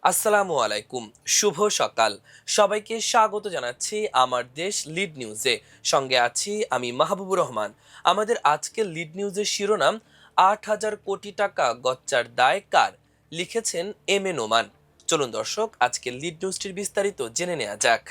আসসালামু আলাইকুম। শুভ সকাল। সবাইকে স্বাগত জানাচ্ছি আমার দেশ লিড নিউজে। সঙ্গে আছি আমি মাহবুবুর রহমান। আমাদের আজকের লিড নিউজের শিরোনাম ৮,০০০ কোটি টাকা গচ্চার দায় কার? লিখেছেন এম এ নোমান। চলুন দর্শক আজকের লিড নিউজটির বিস্তারিত জেনে নেওয়া যাক।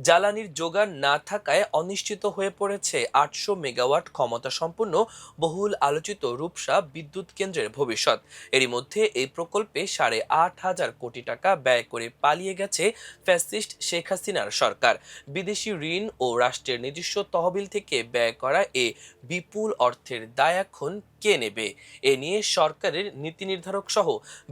জ্বালানির যোগান না থাকায় অনিশ্চিত হয়ে পড়েছে ৮০০ মেগাওয়াট ক্ষমতা সম্পন্ন বহুল আলোচিত রূপসা বিদ্যুৎ কেন্দ্রের ভবিষ্যৎ। এরই মধ্যে এই প্রকল্পে ৮,৫০০ কোটি টাকা ব্যয় করে পালিয়ে গেছে ফ্যাসিস্ট শেখ হাসিনার সরকার। বিদেশি ঋণ ও রাষ্ট্রের নিজস্ব তহবিল থেকে ব্যয় করা এ বিপুল অর্থের দায় এখন কে নেবে? এ নিয়ে সরকারের নীতি নির্ধারক সহ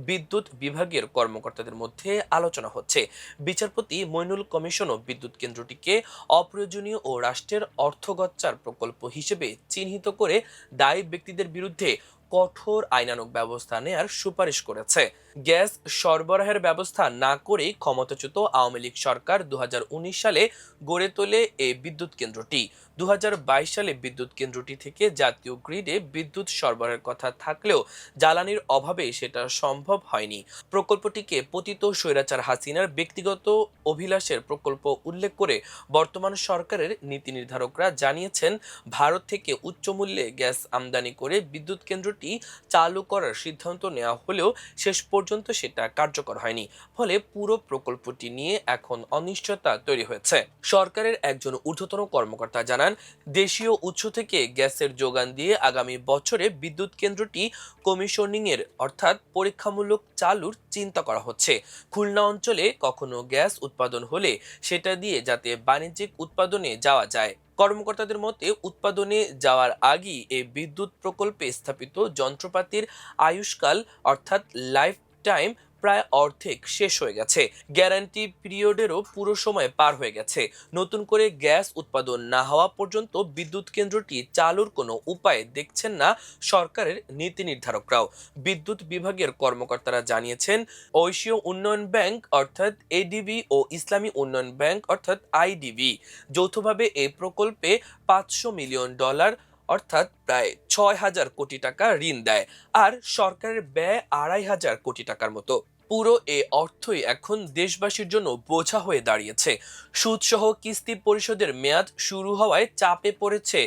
বিদ্যুৎ বিভাগের কর্মকর্তাদের মধ্যে আলোচনা হচ্ছে। বিচারপতি মইনুল কমিশনও বিদ্যুৎ কেন্দ্রটিকে অপ্রয়োজনীয় ও রাষ্ট্রের অর্থগচ্চার প্রকল্প হিসেবে চিহ্নিত করে দায়ী ব্যক্তিদের বিরুদ্ধে কঠোর আইনানুগ ব্যবস্থা নেয়ার সুপারিশ করেছে। গ্যাস সরবরাহের ব্যবস্থা না করেই ক্ষমতাচ্যুত আওয়ামী লীগ সরকার ২০১৯ সালে গড়ে তোলে এই বিদ্যুৎ কেন্দ্রটি। ২০২২ সালে বিদ্যুৎ কেন্দ্রটি থেকে জাতীয় গ্রিডে বিদ্যুৎ সরবরাহের কথা থাকলেও জ্বালানির অভাবে সেটা সম্ভব হয়নি। প্রকল্পটিকে পতিত স্বৈরাচার হাসিনার ব্যক্তিগত অভিলাষের প্রকল্প উল্লেখ করে বর্তমান সরকারের নীতি নির্ধারকরা জানিয়েছেন, ভারত থেকে উচ্চ মূল্যে গ্যাস আমদানি করে বিদ্যুৎ কেন্দ্রটি চালু করার সিদ্ধান্ত নেওয়া হলেও শেষ পর্যন্ত সেটা কার্যকর হয়নি। ফলে পুরো প্রকল্পটি নিয়ে এখন অনিশ্চয়তা তৈরি হয়েছে। সরকারের একজন ঊর্ধ্বতন কর্মকর্তা জানান, দেশীয় উৎস থেকে গ্যাসের যোগান দিয়ে আগামী বছরে বিদ্যুৎ কেন্দ্রটি কমিশনিং এর অর্থাৎ পরীক্ষামূলক চালুর চিন্তা করা হচ্ছে। খুলনা অঞ্চলে কখনো গ্যাস উৎপাদন হলে সেটা দিয়ে যাতে বাণিজ্যিক উৎপাদনে যাওয়া যায়। কর্মকর্তাদের মতে উৎপাদনে যাওয়ার আগেই এই বিদ্যুৎ প্রকল্পে স্থাপিত যন্ত্রপাতির আয়ুষ্কাল অর্থাৎ লাইফ টাইম প্রায় অর্ধেক শেষ হয়ে গেছে। গ্যারান্টি পিরিয়ডেরও পুরো সময় পার হয়ে গেছে। নতুন করে গ্যাস উৎপাদন না হওয়া পর্যন্ত বিদ্যুৎ কেন্দ্রটি চালুর কোনো উপায় দেখছেন না সরকারের নীতি নির্ধারকরাও। বিদ্যুৎ বিভাগের কর্মকর্তারা জানিয়েছেন, ঐশীয় উন্নয়ন ব্যাংক অর্থাৎ এডিবি ও ইসলামী উন্নয়ন ব্যাংক অর্থাৎ আইডিবি যৌথভাবে এই প্রকল্পে $৫০০ মিলিয়ন অর্থাৎ প্রায় ৬,০০০ কোটি টাকা ঋণ দেয়। আর সরকারের ব্যয় ২,৫০০ কোটি টাকার মতো। পুরো এ অর্থই এখন দেশবাসীর জন্য বোঝা হয়ে দাঁড়িয়েছে। সুদসহ কিস্তি পরিশোধের মেয়াদ শুরু হওয়ায় চাপে পড়েছে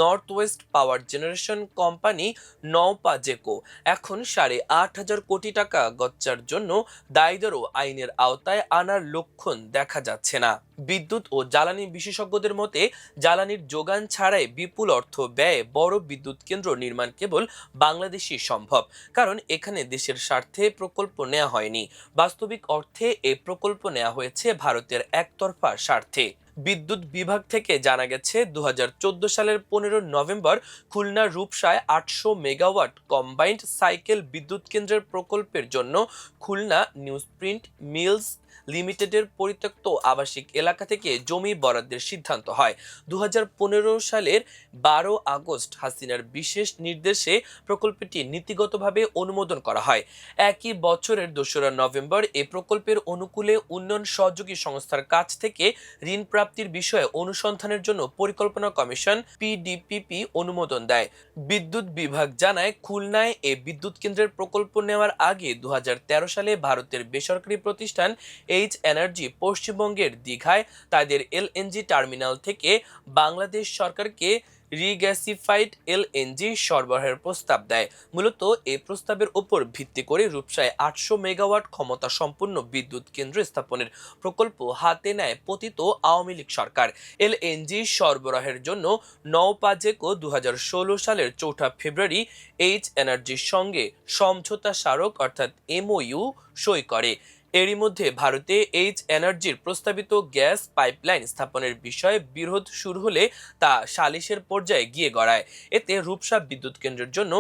north west power generation company নওপাজেকো। এখন ৮,৫০০ কোটি টাকা গচ্চার জন্য দায়ীদেরও আইনের আওতায় আনার লক্ষণ দেখা যাচ্ছে না। বিদ্যুৎ ও জ্বালানি বিশেষজ্ঞদের মতে, জ্বালানির যোগান ছাড়াই বিপুল অর্থ ব্যয়ে বড় বিদ্যুৎ কেন্দ্র নির্মাণ কেবল বাংলাদেশই সম্ভব। কারণ এখানে দেশের স্বার্থে প্রকল্প নেওয়া হয়নি, বাস্তবিক অর্থে এই প্রকল্প নেওয়া হয়েছে ভারতের একতরফা স্বার্থে। বিদ্যুৎ বিভাগ থেকে জানা গেছে, ২০১৪ সালের ১৫ নভেম্বর খুলনার রূপসায় ৮০০ মেগাওয়াট কম্বাইন্ড সাইকেল বিদ্যুৎ কেন্দ্রের প্রকল্পের জন্য খুলনা নিউজপ্রিন্ট মিলস লিমিটেডের পরিত্যক্ত আবাসিক এলাকা থেকে জমি বরাদ্দের সিদ্ধান্ত হয়। ২০১৫ সালের ১২ আগস্ট হাসিনার বিশেষ নির্দেশে প্রকল্পটি নীতিগতভাবে অনুমোদন করা হয়। একই বছরের ২রা নভেম্বর এ প্রকল্পের অনুকূলে উন্নয়ন সহযোগী সংস্থার কাছ থেকে ঋণ প্রাপ্তির বিষয়ে অনুসন্ধানের জন্য পরিকল্পনা কমিশন পিডিপিপি অনুমোদন দেয়। বিদ্যুৎ বিভাগ জানায়, খুলনায় এ বিদ্যুৎ কেন্দ্রের প্রকল্প নেওয়ার আগে ২০১৩ সালে ভারতের বেসরকারি প্রতিষ্ঠান এইচ এনার্জি পশ্চিমবঙ্গের দীঘায় তাদের এলএনজি টার্মিনাল থেকে বাংলাদেশ সরকারকে রিগ্যাসিফাইড এলএনজি সরবরাহের প্রস্তাব দেয়। মূলত এই প্রস্তাবের উপর ভিত্তি করে রূপসায় ৮০০ মেগাওয়াট ক্ষমতা সম্পন্ন বিদ্যুৎ কেন্দ্র স্থাপনের প্রকল্প হাতে নেয় পতিত আওয়ামী লীগ সরকার। এলএনজি সরবরাহের জন্য নওপাজেকো ২০১৬ সালের ৪ ফেব্রুয়ারি এইচ এনার্জির সঙ্গে সমঝোতা স্মারক অর্থাৎ এমওইউ সই করে। এরই মধ্যে ভারতে এইচ এনার্জির প্রস্তাবিত গ্যাস পাইপলাইন স্থাপনের বিষয়ে বিরোধ শুরু হলে তা সালিশের পর্যায়ে গিয়ে গড়ায়। এতে রূপসা বিদ্যুৎ কেন্দ্রের জন্য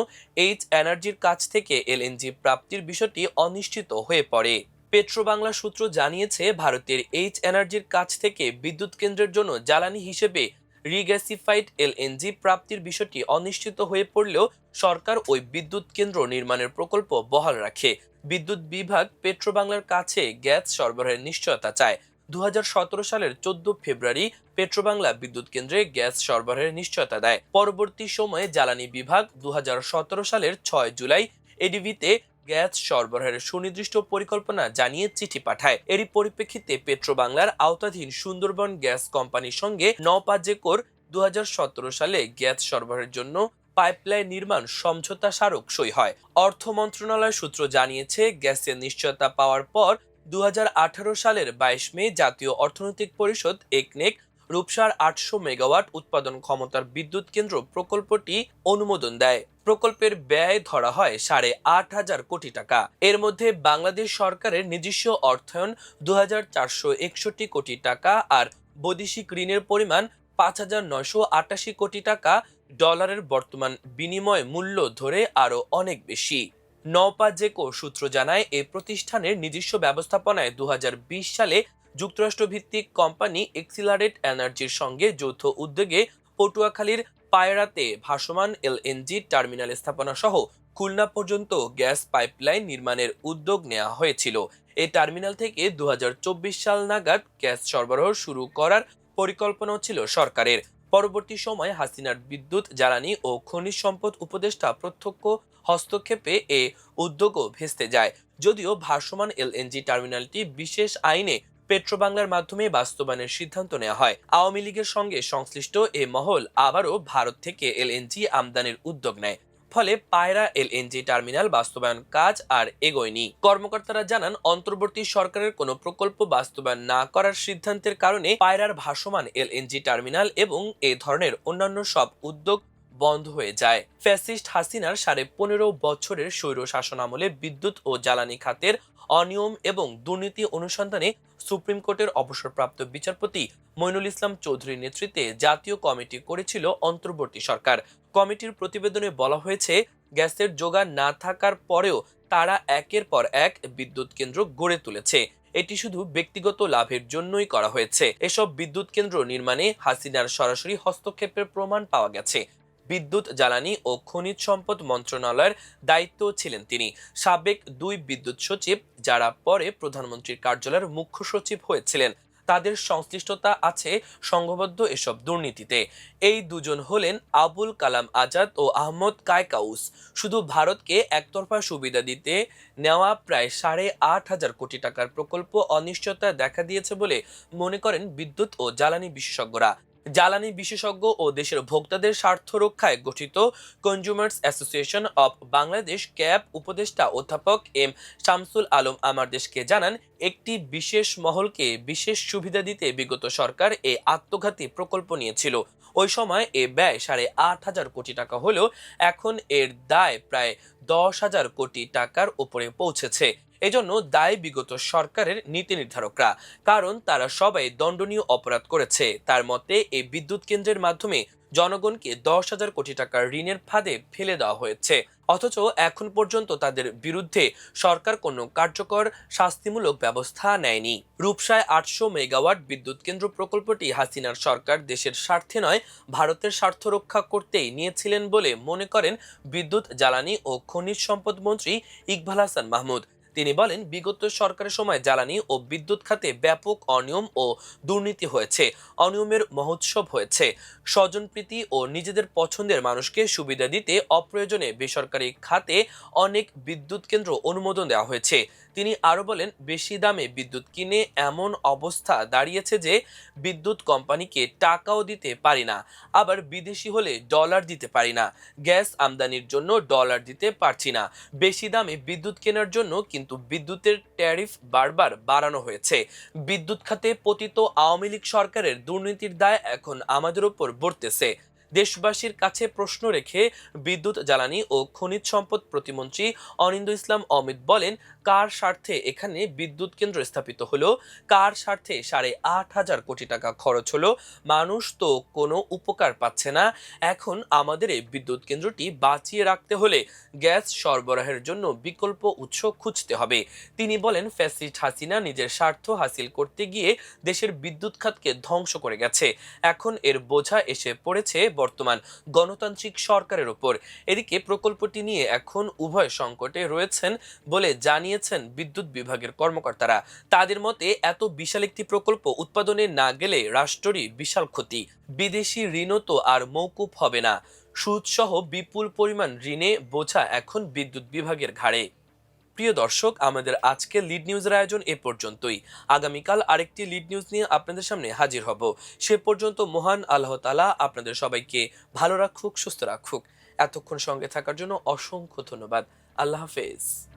এইচ এনার্জির কাছ থেকে এলএনজি প্রাপ্তির বিষয়টি অনিশ্চিত হয়ে পড়ে। পেট্রোবাংলা সূত্র জানিয়েছে, ভারতের এইচ এনার্জির কাছ থেকে বিদ্যুৎ কেন্দ্রের জন্য জ্বালানি হিসেবে রিগ্যাসিফাইড এলএনজি প্রাপ্তির বিষয়টি অনিশ্চিত হয়ে পড়লেও সরকার ওই বিদ্যুৎ কেন্দ্র নির্মাণের প্রকল্প বহাল রাখে। বিদ্যুৎ বিভাগ পেট্রোবাংলার কাছে গ্যাস সরবরাহের নিশ্চয়তা চায়। ২০১৭ সালের ১৪ ফেব্রুয়ারি পেট্রোবাংলা বিদ্যুৎ কেন্দ্রে গ্যাস সরবরাহের নিশ্চয়তা দেয়। পরবর্তী সময়ে জ্বালানি বিভাগ ২০১৭ সালের ৬ জুলাই এডিবিতে গ্যাস সরবরাহের সুনির্দিষ্ট পরিকল্পনা জানিয়ে চিঠি পাঠায়। এরই পরিপ্রেক্ষিতে পেট্রোবাংলার আওতাধীন সুন্দরবন গ্যাস কোম্পানির সঙ্গে নওপাজেকোর ২০১৭ সালে গ্যাস সরবরাহের জন্য পাইপলাইন নির্মাণ সমঝোতা স্মারক সই হয়। অর্থ মন্ত্রণালয় সূত্র জানিয়েছে, গ্যাসের নিশ্চয়তা পাওয়ার পর ২০১৮ সালের ২২ মে জাতীয় অর্থনৈতিক পরিষদ একনেক রূপসার ৮০০ মেগাওয়াট উৎপাদন ক্ষমতার বিদ্যুৎ কেন্দ্র প্রকল্পটি অনুমোদন দেয়। প্রকল্পের ব্যয় ধরা হয় ৮,৫০০ কোটি টাকা। এর মধ্যে বাংলাদেশ সরকারের নিজস্ব অর্থায়ন ২,৪৬১ কোটি টাকা আর বৈদেশিক ঋণের পরিমাণ ৫,৯৮৮ কোটি টাকা। ডলারের বর্তমান বিনিময় মূল্য ধরে আরও অনেক বেশি। নওপাজেকো সূত্র জানায়, এই প্রতিষ্ঠানের নিজস্ব ব্যবস্থাপনায় ২০২০ সালে যুক্তরাষ্ট্রভিত্তিক কোম্পানি এক্সিলারেট এনার্জির সঙ্গে যৌথ উদ্যোগে পটুয়াখালীর পায়রাতে ভাসমান এলএনজি টার্মিনাল স্থাপনা সহ খুলনা পর্যন্ত গ্যাস পাইপলাইন নির্মাণের উদ্যোগ নেওয়া হয়েছিল। এই টার্মিনাল থেকে ২০২৪ সাল নাগাদ গ্যাস সরবরাহ শুরু করার পরিকল্পনাও ছিল সরকারের। পরবর্তী সময়ে হাসিনার বিদ্যুৎ, জ্বালানি ও খনিজ সম্পদ উপদেষ্টা প্রত্যক্ষ হস্তক্ষেপে এ উদ্যোগও ভেস্তে যায়। যদিও ভাসমান এলএনজি টার্মিনালটি বিশেষ আইনে পেট্রোবাংলার মাধ্যমে বাস্তবায়নের সিদ্ধান্ত নেওয়া হয়। আওয়ামী লীগের সঙ্গে সংশ্লিষ্ট এ মহল আবারও ভারত থেকে এলএনজি আমদানির উদ্যোগ নেয়। ফলে পায়রা এলএনজি টার্মিনাল বাস্তবায়ন কাজ আর এগোয়নি। কর্মকর্তারা জানান, অন্তর্বর্তী সরকারের কোনো প্রকল্প বাস্তবায়ন না করার সিদ্ধান্তের কারণে পায়রার ভাসমান এলএনজি টার্মিনাল এবং এ ধরনের অন্যান্য সব উদ্যোগ বন্ধ হয়ে যায়। ফ্যাসিস্ট হাসিনার ১৫.৫ বছরের স্বৈর শাসন আমলে বিদ্যুৎ ও জ্বালানি খাতের অনিয়ম এবং দুর্নীতি অনুসন্ধানে সুপ্রিম কোর্টের অবসরপ্রাপ্ত বিচারপতি মইনুল ইসলাম চৌধুরীর নেতৃত্বে জাতীয় কমিটি করেছিল অন্তর্বর্তী সরকার। কমিটির প্রতিবেদনে বলা হয়েছে, গ্যাসের যোগান না থাকার পরেও তারা একের পর এক বিদ্যুৎ কেন্দ্র গড়ে তুলেছে। এটি শুধু ব্যক্তিগত লাভের জন্যই করা হয়েছে। এসব বিদ্যুৎ কেন্দ্র নির্মাণে হাসিনার সরাসরি হস্তক্ষেপের প্রমাণ পাওয়া গেছে। বিদ্যুৎ, জ্বালানি ও খনিজ সম্পদ মন্ত্রণালয়ের দায়িত্ব ছিলেন তিনি। সাবেক ২ বিদ্যুৎ সচিব, যারা পরে প্রধানমন্ত্রীর কার্যালয়ের মুখ্য সচিব হয়েছিলেন, তাদের সংশ্লিষ্টতা আছে সংঘবদ্ধ এসব দুর্নীতিতে। এই দুজন হলেন আবুল কালাম আজাদ ও আহমদ কায়কাউস। শুধু ভারতকে একতরফা সুবিধা দিতে নেওয়া প্রায় ৮,৫০০ কোটি টাকার প্রকল্প অনিশ্চয়তা দেখা দিয়েছে বলে মনে করেন বিদ্যুৎ ও জ্বালানি বিশেষজ্ঞরা। জ্বালানি বিশেষজ্ঞ ও দেশের ভোক্তাদের স্বার্থ রক্ষায় গঠিত consumers association of Bangladesh cab উপদেষ্টা অধ্যাপক এম শামসুল আলম আমার দেশকে জানান, একটি বিশেষ মহলকে বিশেষ সুবিধা দিতে বিগত সরকার এ আত্মঘাতী প্রকল্প নিয়েছিল। ওই সময় এ ব্যয় ৮,৫০০ কোটি টাকা হলেও এখন এর দায় প্রায় ১০,০০০ কোটি টাকার উপরে পৌঁছেছে। এজন্য দায় বিগত সরকারের নীতি নির্ধারকরা, কারণ তারা সবাই দণ্ডনীয় অপরাধ করেছে। তার মতে, এই বিদ্যুৎ কেন্দ্রের মাধ্যমে জনগণকে ১০,০০০ কোটি টাকার ঋণের ফাঁদে ফেলে দেওয়া হয়েছে, অথচ এখন পর্যন্ত তাদের বিরুদ্ধে সরকার কোনো কার্যকর শাস্তিমূলক ব্যবস্থা নেয়নি। রূপসায় ৮০০ মেগাওয়াট বিদ্যুৎ কেন্দ্র প্রকল্পটি হাসিনার সরকার দেশের স্বার্থে নয়, ভারতের স্বার্থ রক্ষা করতেই নিয়েছিলেন বলে মনে করেন বিদ্যুৎ, জ্বালানি ও খনিজ সম্পদ মন্ত্রী ইকবাল হাসান মাহমুদ। তিনি বলেন, বিগত সরকারের সময় জ্বালানি ও বিদ্যুৎ খাতে ব্যাপক অনিয়ম ও দুর্নীতি হয়েছে। অনিয়মের মহোৎসব হয়েছে। স্বজনপ্রীতি ও নিজেদের পছন্দের মানুষকে সুবিধা দিতে অপ্রয়োজনে বেসরকারি খাতে অনেক বিদ্যুৎ কেন্দ্র অনুমোদন দেওয়া হয়েছে। তিনি আরো বলেন, বেশি দামে বিদ্যুৎ কিনে এমন অবস্থা দাঁড়িয়েছে যে বিদ্যুৎ কোম্পানিকে টাকাও দিতে পারি না, আবার বিদেশি হলে ডলার দিতে পারি না। গ্যাস আমদানির জন্য ডলার দিতে পারছি না। বেশি দামে বিদ্যুৎ কেনার জন্য কিন্তু বিদ্যুতের ট্যারিফ বারবার বাড়ানো হয়েছে। বিদ্যুৎ খাতে পতিত আওয়ামী লীগ সরকারের দুর্নীতির দায় এখন আমাদের উপর বর্তেছে। দেশবাসীর কাছে প্রশ্ন রেখে বিদ্যুৎ, জ্বালানি ও খনিজ সম্পদ প্রতিমন্ত্রী অনিন্দ্য ইসলাম অমিত বলেন, কার স্বার্থে এখানে বিদ্যুৎ কেন্দ্র স্থাপিত হলো, কার স্বার্থে ৮,৫০০ কোটি টাকা খরচ হলো? মানুষ তো কোনো উপকার পাচ্ছে না। এখন আমাদের এই বিদ্যুৎ কেন্দ্রটি বাঁচিয়ে রাখতে হলে গ্যাস সরবরাহের জন্য বিকল্প উৎস খুঁজতে হবে। তিনি বলেন, ফ্যাসিস্ট হাসিনা নিজের স্বার্থ হাসিল করতে গিয়ে দেশের বিদ্যুৎ খাতকে ধ্বংস করে গেছে। এখন এর বোঝা এসে পড়েছে বর্তমান গণতান্ত্রিক সরকারের ওপর। এদিকে প্রকল্পটি নিয়ে এখন উভয় সংকটে রয়েছেন বলে জানিয়েছেন বিদ্যুৎ বিভাগের কর্মকর্তারা। তাদের মতে, এত বিশাল একটি প্রকল্প উৎপাদনে না গেলে রাষ্ট্রেরই বিশাল ক্ষতি। বিদেশি ঋণও তো আর মওকুফ হবে না। সুদসহ বিপুল পরিমাণ ঋণে বোঝা এখন বিদ্যুৎ বিভাগের ঘাড়ে। প্রিয় দর্শক, আমাদের আজকের লিড নিউজের আয়োজন এ পর্যন্তই। আগামীকাল আরেকটি লিড নিউজ নিয়ে আপনাদের সামনে হাজির হব। সে পর্যন্ত মহান আল্লাহ তাআলা আপনাদের সবাইকে ভালো রাখুক, সুস্থ রাখুক। এতক্ষণ সঙ্গে থাকার জন্য অসংখ্য ধন্যবাদ। আল্লাহ হাফেজ।